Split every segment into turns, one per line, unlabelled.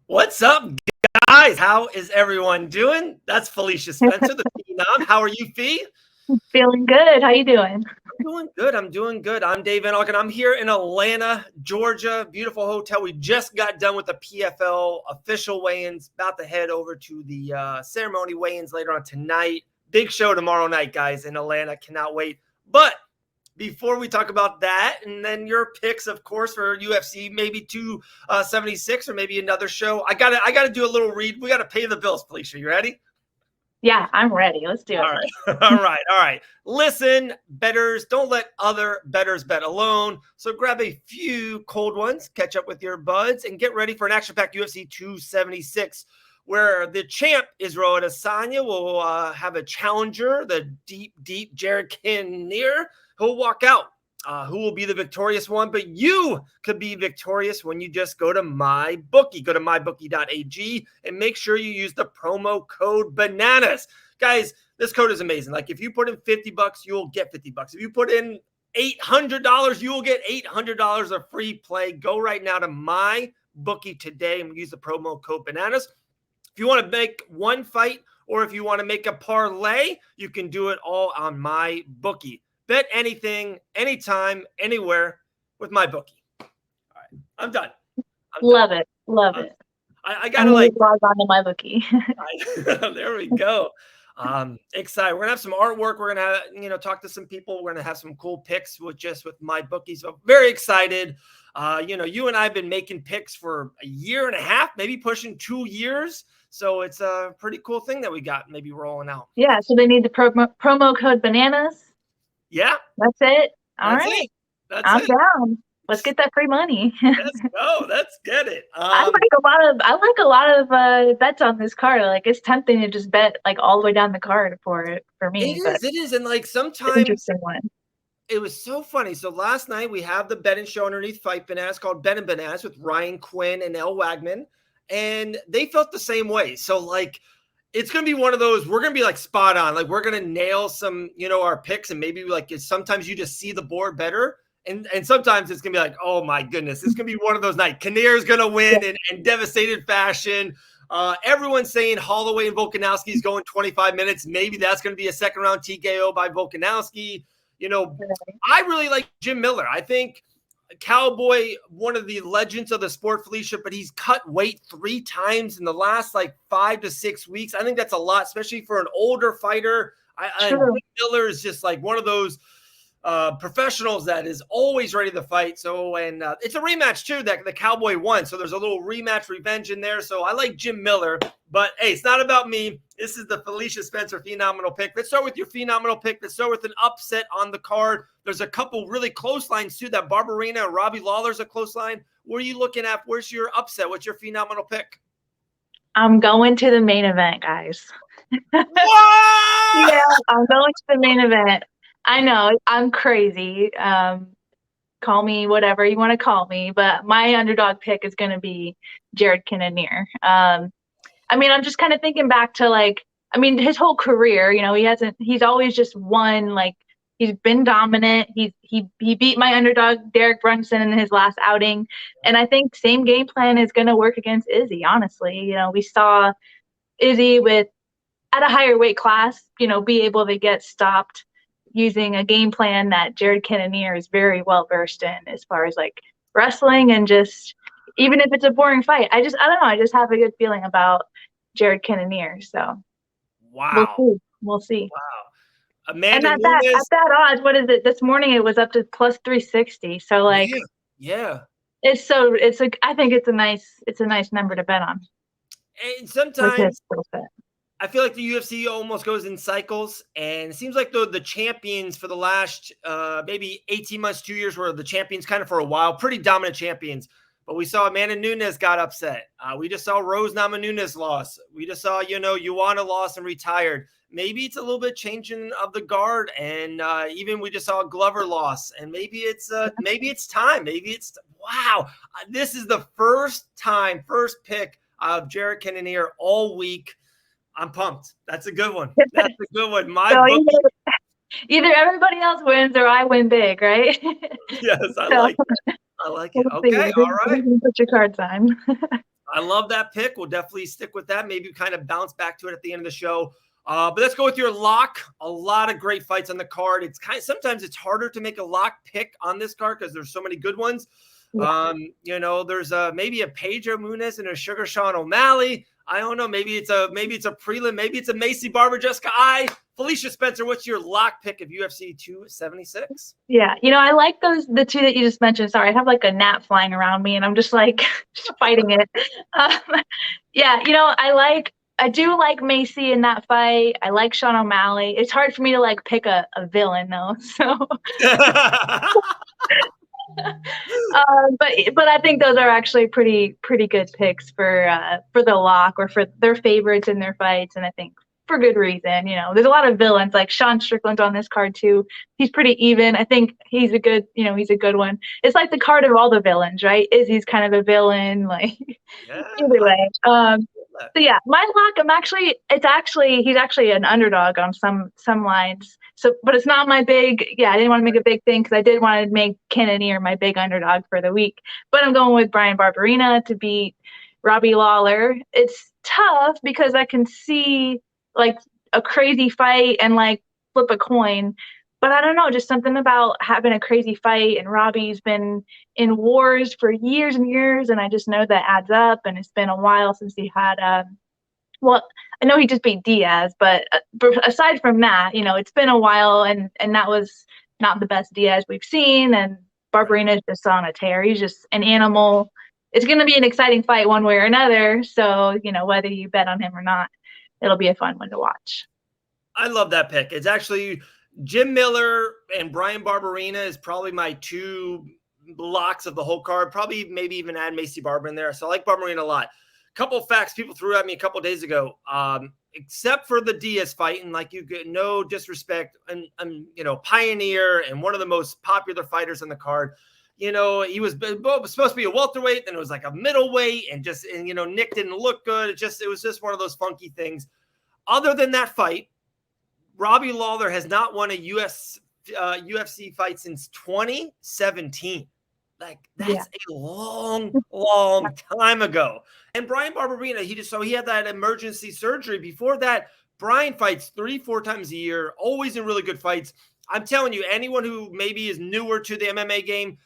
What's up, guys? How is everyone doing? That's Felicia Spencer, the Phenom. How are you, Fee?
Feeling good. How you doing?
I'm doing good. I'm doing good. I'm Dave Van Auken. I'm here in Atlanta, Georgia. Beautiful hotel. We just got done with the PFL official weigh-ins. About to head over to the ceremony weigh-ins later on tonight. Big show tomorrow night, guys, in Atlanta. Cannot wait. But before we talk about that, and then your picks, of course, for UFC, maybe 276 or maybe another show. I gotta do a little read. We gotta pay the bills, Felicia. You ready?
Yeah, I'm ready. Let's do it.
All right. All right. Listen, bettors, don't let other bettors bet alone. So grab a few cold ones, catch up with your buds, and get ready for an action-packed UFC 276, where the champ, Israel Adesanya, will have a challenger, the deep Jared Cannonier, who'll walk out. Who will be the victorious one? But you could be victorious when you just go to MyBookie. Go to mybookie.ag and make sure you use the promo code BANANAS. Guys, this code is amazing. Like, if you put in $50, you'll get $50. If you put in $800, you will get $800 of free play. Go right now to MyBookie today and use the promo code BANANAS. If you want to make one fight or if you want to make a parlay, you can do it all on MyBookie. Bet anything, anytime, anywhere with MyBookie. All right, I'm done.
Love it.
I gotta
log on to MyBookie.
There we go. Excited. We're gonna have some artwork. We're gonna talk to some people. We're gonna have some cool picks with MyBookie. So very excited. You and I have been making picks for a year and a half, maybe pushing 2 years. So it's a pretty cool thing that we got maybe rolling out.
Yeah. So they need the promo code BANANAS.
Yeah.
That's it. All right. I'm down. Let's get that free money.
Let's go. Let's get it.
I like a lot of bets on this card. Like, it's tempting to just bet like all the way down the card for me.
It is. And like sometimes
interesting one.
It was so funny. So last night we have the betting show underneath Fight Bananas called Bet and Bananas with Ryan Quinn and Elle Wagman. And they felt the same way. So like, it's going to be one of those, we're going to be like spot on. Like, we're going to nail some, our picks, and maybe like sometimes you just see the board better. And sometimes it's going to be like, oh my goodness, it's going to be one of those nights. Cannonier is going to win in devastated fashion. Everyone's saying Holloway and Volkanovski is going 25 minutes. Maybe that's going to be a second round TKO by Volkanovski. I really like Jim Miller. I think Cowboy, one of the legends of the sport, Felicia, but he's cut weight 3 times in the last like 5 to 6 weeks. I think that's a lot, especially for an older fighter. Jim Miller is just like one of those professionals that is always ready to fight. So, and it's a rematch too that the Cowboy won. So there's a little rematch revenge in there. So I like Jim Miller, but hey, it's not about me. This is the Felicia Spencer phenomenal pick. Let's start with your phenomenal pick. Let's start with an upset on the card. There's a couple really close lines too. That Barberina and Robbie Lawler's a close line. What are you looking at? Where's your upset? What's your phenomenal pick?
I'm going to the main event, guys.
What?
Yeah, I'm going to the main event. I know, I'm crazy. Call me whatever you want to call me, but my underdog pick is going to be Jared Cannonier. I'm just kind of thinking back to his whole career. He's always just won. Like, he's been dominant. He beat my underdog Derek Brunson in his last outing, and I think same game plan is going to work against Izzy. Honestly, we saw Izzy at a higher weight class, be able to get stopped using a game plan that Jared Cannonier is very well versed in as far as like wrestling, and just even if it's a boring fight, I don't know. I just have a good feeling about Jared Cannonier. So
wow,
we'll see.
Wow, Amanda
and
Nunes,
at that odds, what is it? This morning it was up to plus 360. So like,
yeah.
I think it's a nice number to bet on.
And sometimes I feel like the UFC almost goes in cycles, and it seems like the champions for the last maybe 18 months, 2 years were the champions kind of for a while, pretty dominant champions. But we saw Amanda Nunes got upset. We just saw Rose Namajunas lost. We just saw, Joanna lost and retired. Maybe it's a little bit changing of the guard, and even we just saw Glover loss. And maybe it's time. Maybe it's wow. This is the first pick of Jared Cannonier all week. I'm pumped. That's a good one. That's a good one.
Either everybody else wins or I win big, right?
Yes, I like it. Okay, all right.
Put your cards on.
I love that pick. We'll definitely stick with that. Maybe kind of bounce back to it at the end of the show. But let's go with your lock. A lot of great fights on the card. It's sometimes it's harder to make a lock pick on this card because there's so many good ones.
Yeah.
There's maybe a Pedro Munez and a Sugar Sean O'Malley. I don't know. Maybe it's a prelim. Maybe it's a Macy Barber Jessica I. Felicia Spencer, what's your lock pick of UFC 276?
Yeah, I like the two that you just mentioned. Sorry, I have like a gnat flying around me, and I'm just like just fighting it. Yeah, I do like Macy in that fight. I like Sean O'Malley. It's hard for me to like pick a villain though. So, but I think those are actually pretty good picks for the lock or for their favorites in their fights, and I think for good reason. There's a lot of villains like Sean Strickland's on this card too. He's pretty even. I think he's a good one. It's like the card of all the villains, right? Izzy's kind of a villain, like either way. So yeah, my lock, he's actually an underdog on some lines. So, but it's not my big. Yeah, I didn't want to make a big thing because I did want to make Cannonier my big underdog for the week. But I'm going with Brian Barberena to beat Robbie Lawler. It's tough because I can see like a crazy fight and like flip a coin. But I don't know, just something about having a crazy fight, and Robbie's been in wars for years and years, and I just know that adds up, and it's been a while since he had I know he just beat Diaz, but aside from that, it's been a while, and that was not the best Diaz we've seen, and Barberena's just on a tear. He's just an animal. It's going to be an exciting fight one way or another, so, whether you bet on him or not, it'll be a fun one to watch.
I love that pick. It's actually Jim Miller and Brian Barberena is probably my two locks of the whole card. Probably maybe even add Macy Barber in there. So I like Barberena a lot. Couple of facts people threw at me a couple of days ago. Except for the Diaz fight, and like you get no disrespect, and Pioneer and one of the most popular fighters on the card. He was supposed to be a welterweight, then it was like a middleweight, and Nick didn't look good. It was just one of those funky things. Other than that fight, Robbie Lawler has not won a UFC fight since 2017. Like that's a long time ago. And Brian Barberena, he had that emergency surgery. Before that, Brian fights 3-4 times a year, always in really good fights. I'm telling you, anyone who maybe is newer to the MMA game,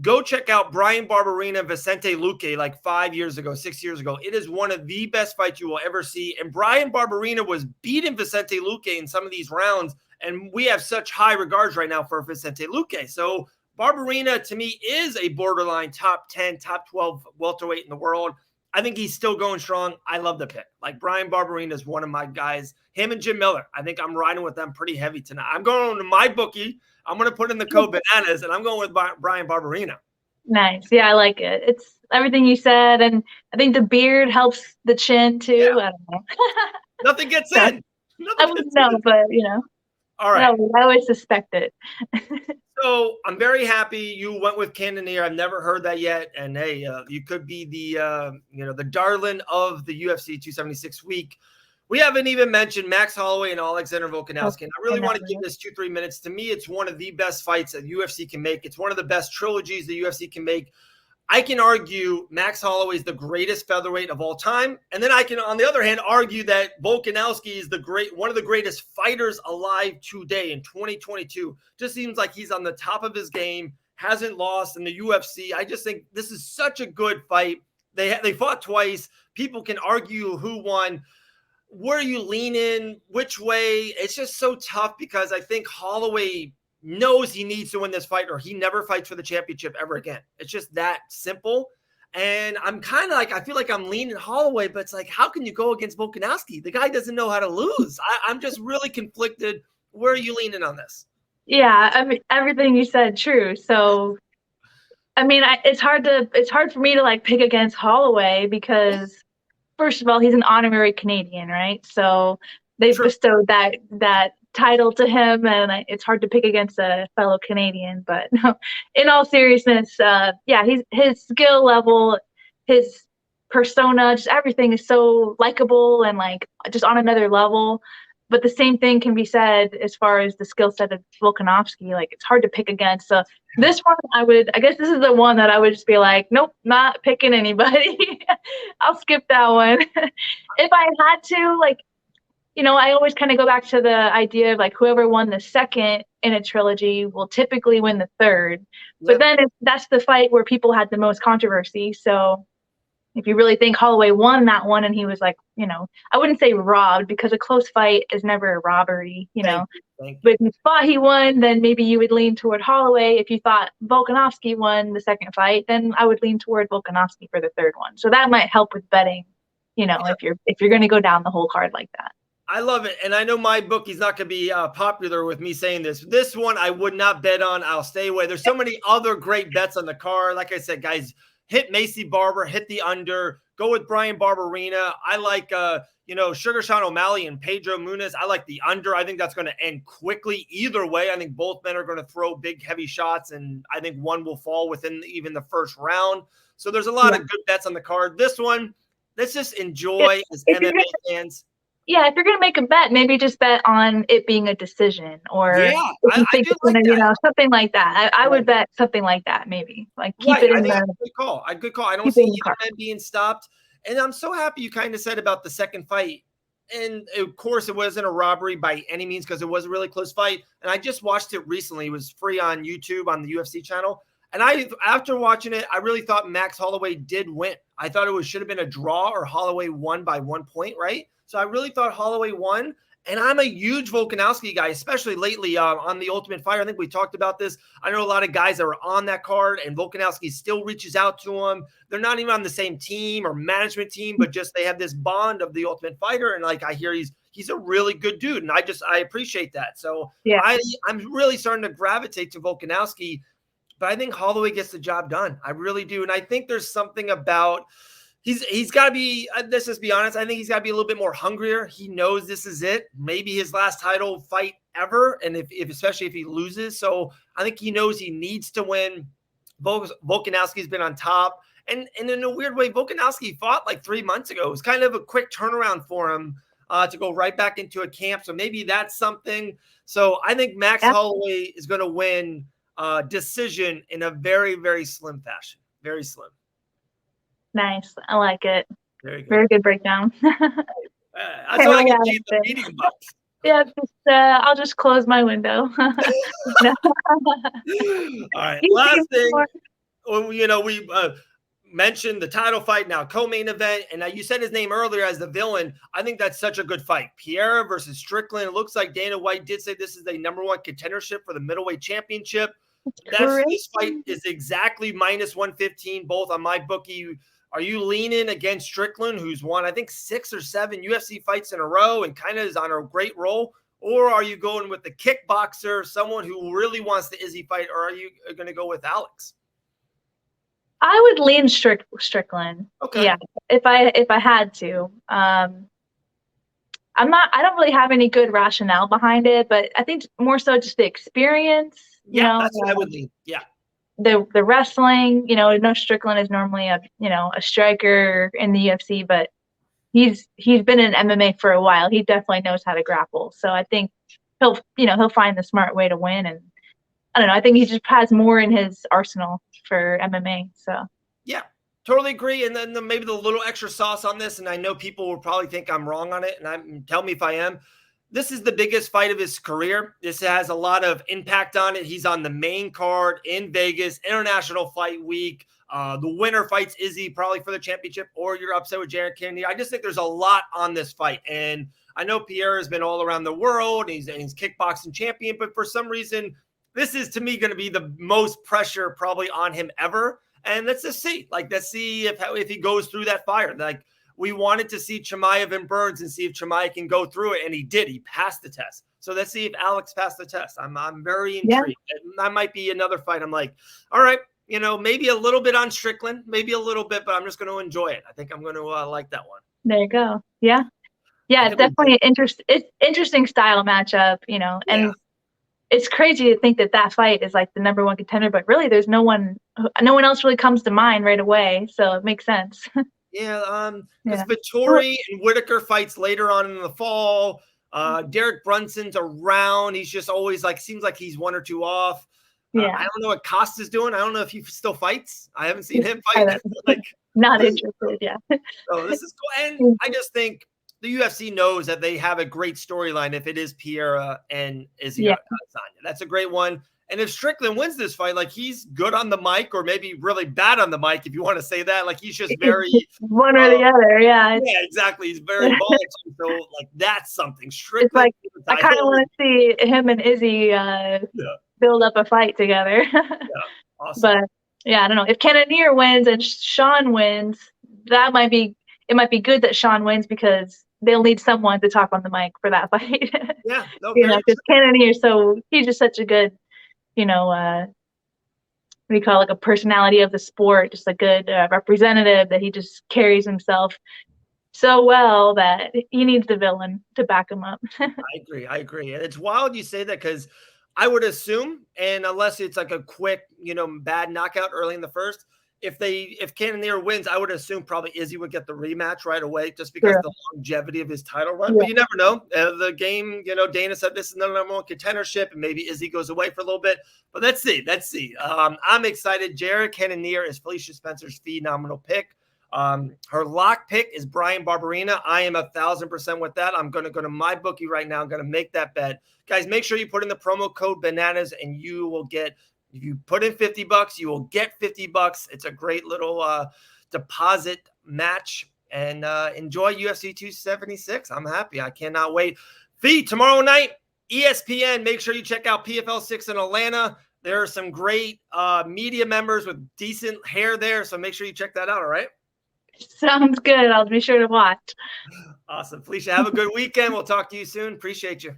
go check out Brian Barberena and Vicente Luque like 6 years ago. It is one of the best fights you will ever see. And Brian Barberena was beating Vicente Luque in some of these rounds. And we have such high regards right now for Vicente Luque. So Barberena, to me, is a borderline top 10, top 12 welterweight in the world. I think he's still going strong. I love the pick. Like Brian Barberena is one of my guys. Him and Jim Miller. I think I'm riding with them pretty heavy tonight. I'm going to my bookie. I'm going to put in the code bananas, and I'm going with Brian Barberena.
Nice. Yeah, I like it. It's everything you said, and I think the beard helps the chin too. Yeah. I don't know.
Nothing gets in.
I wouldn't know, but
All right.
No, I always suspect it.
So I'm very happy you went with Cannonier. I've never heard that yet, and hey, you could be the darling of the UFC 276 week. We haven't even mentioned Max Holloway and Alexander Volkanovski. And I really want to give this 2-3 minutes. To me, it's one of the best fights that UFC can make. It's one of the best trilogies the UFC can make. I can argue Max Holloway is the greatest featherweight of all time. And then I can, on the other hand, argue that Volkanovski is one of the greatest fighters alive today in 2022. Just seems like he's on the top of his game, hasn't lost in the UFC. I just think this is such a good fight. They fought twice. People can argue who won. Where you lean in, which way? It's just so tough because I think Holloway knows he needs to win this fight or he never fights for the championship ever again. It's just that simple. And I'm kind of like, I feel like I'm leaning Holloway, but it's like, how can you go against Volkanovski? The guy doesn't know how to lose. I'm just really conflicted. Where are you leaning on this?
Yeah, I mean, everything you said, true. So, I mean, it's hard for me to like pick against Holloway because first of all, he's an honorary Canadian, right? So they've bestowed that title to him, and it's hard to pick against a fellow Canadian. But no, in all seriousness, his skill level, his persona, just everything is so likable and like just on another level. But the same thing can be said as far as the skill set of Volkanovski. Like it's hard to pick against. So this one, I guess this is the one that I would just be like, nope, not picking anybody. I'll skip that one. If I had to, like, I always kind of go back to the idea of like whoever won the second in a trilogy will typically win the third. But then that's the fight where people had the most controversy. So if you really think Holloway won that one and he was like, I wouldn't say robbed because a close fight is never a robbery,
Thank you.
But if you thought he won, then maybe you would lean toward Holloway. If you thought Volkanovski won the second fight, then I would lean toward Volkanovski for the third one. So that might help with betting, if you're going to go down the whole card like that.
I love it. And I know my bookie's not going to be popular with me saying this. This one I would not bet on. I'll stay away. There's so many other great bets on the card. Like I said, guys, hit Macy Barber, hit the under, go with Brian Barberina. I like, Sugar Sean O'Malley and Pedro Munoz. I like the under. I think that's going to end quickly. Either way, I think both men are going to throw big, heavy shots, and I think one will fall within even the first round. So there's a lot of good bets on the card. This one, let's just enjoy as MMA fans.
Yeah, if you're going to make a bet, maybe just bet on it being a decision or
I do like
something like that. I would bet something like that, maybe. Like keep it in the
good call. Good call. I don't see either man being stopped. And I'm so happy you kind of said about the second fight. And of course, it wasn't a robbery by any means because it was a really close fight. And I just watched it recently. It was free on YouTube on the UFC channel. And after watching it, I really thought Max Holloway did win. I thought it should have been a draw or Holloway won by 1 point, right? So I really thought Holloway won. And I'm a huge Volkanovski guy, especially lately on the Ultimate Fighter. I think we talked about this. I know a lot of guys that are on that card, and Volkanovski still reaches out to them. They're not even on the same team or management team, but just they have this bond of the Ultimate Fighter. And like I hear he's a really good dude, and I appreciate that. So I'm really starting to gravitate to Volkanovski, but I think Holloway gets the job done. I really do, and I think there's something about. He's got to be, let's just be honest, I think he's got to be a little bit more hungrier. He knows this is it. Maybe his last title fight ever, and if especially if he loses. So I think he knows he needs to win. Volkanovski's been on top. And in a weird way, Volkanovski fought like 3 months ago. It was kind of a quick turnaround for him to go right back into a camp. So maybe that's something. So I think Max Holloway is going to win decision in a very, very slim fashion. Very slim.
Nice. I like it. Very good breakdown.
That's why I get the meeting box.
Yeah, I'll just close my window.
All right. Last thing, we mentioned the title fight now, co-main event, and you said his name earlier as the villain. I think that's such a good fight. Pierre versus Strickland. It looks like Dana White did say this is the #1 contendership for the middleweight championship. This fight is exactly -115, both on my bookie. Are you leaning against Strickland, who's won, I think, 6 or 7 UFC fights in a row and kind of is on a great roll? Or are you going with the kickboxer, someone who really wants the Izzy fight, or are you going to go with Alex?
I would lean Strickland.
Okay.
Yeah, if I had to. I don't really have any good rationale behind it, but I think more so just the experience.
That's what I would lean. Yeah.
The wrestling, Strickland is normally a striker in the UFC, but he's been in MMA for a while. He definitely knows how to grapple. So I think he'll find the smart way to win. And I don't know, I think he just has more in his arsenal for MMA. So
yeah, totally agree. And then maybe the little extra sauce on this, and I know people will probably think I'm wrong on it, and tell me if I am. This is the biggest fight of his career. This has a lot of impact on it. He's on the main card in Vegas, International Fight Week. The winner fights Izzy probably for the championship, or you're upset with Jared Cannonier. I just think there's a lot on this fight. And I know Pierre has been all around the world. He's kickboxing champion, but for some reason, this is to me going to be the most pressure probably on him ever. And let's just see. Let's see if he goes through that fire. We wanted to see Chimaev and Burns and see if Chimaev can go through it, and he did. He passed the test. So let's see if Alex passed the test. I'm very intrigued. Yeah. That might be another fight. I'm like, all right, maybe a little bit on Strickland, maybe a little bit, but I'm just going to enjoy it. I think I'm going to like that one.
There you go. Yeah. Yeah, it's definitely an interesting style matchup, and it's crazy to think that fight is like the #1 contender, but really there's no one else really comes to mind right away. So it makes sense.
Yeah, because Vettori and Whitaker fights later on in the fall. Derek Brunson's around. He's just always seems like he's 1 or 2 off. I don't know what Costa's doing. I don't know if he still fights. I haven't seen him fight.
Not
This is
interested. Yeah.
Oh, this is cool. And I just think the UFC knows that they have a great storyline if it is Piera and Izzy
Yeah.
Adesanya. That's a great one. And if Strickland wins this fight, like he's good on the mic or maybe really bad on the mic, if you want to say that. Like he's just very
One or the other. Yeah.
yeah, exactly. He's very volatile. So like that's something.
It's
Strickland
like I kind of want to see him and Izzy build up a fight together.
awesome.
But yeah, I don't know. If Cannonier wins and Sean wins, it might be good that Sean wins because they'll need someone to talk on the mic for that fight.
Yeah, no,
because Cannonier, he's just such a good, what do you call it, like a personality of the sport, just a good representative that he just carries himself so well that he needs the villain to back him up.
I agree. And it's wild you say that because I would assume, and unless it's like a quick, bad knockout early in the first, if Cannonier wins, I would assume probably Izzy would get the rematch right away just because of the longevity of his title run. Yeah. But you never know. The game, Dana said this is the number one contendership, and maybe Izzy goes away for a little bit. But let's see. I'm excited. Jared Cannonier is Felicia Spencer's phenomenal pick. Her lock pick is Brian Barberina. I am 1,000% with that. I'm going to go to my bookie right now. I'm going to make that bet. Guys, make sure you put in the promo code bananas and you will get, if you put in $50, you will get $50. It's a great little deposit match and enjoy UFC 276. I'm happy. I cannot wait. Tomorrow night, ESPN. Make sure you check out PFL 6 in Atlanta. There are some great media members with decent hair there. So make sure you check that out. All right.
Sounds good. I'll be sure to watch.
Awesome. Felicia, have a good weekend. We'll talk to you soon. Appreciate you.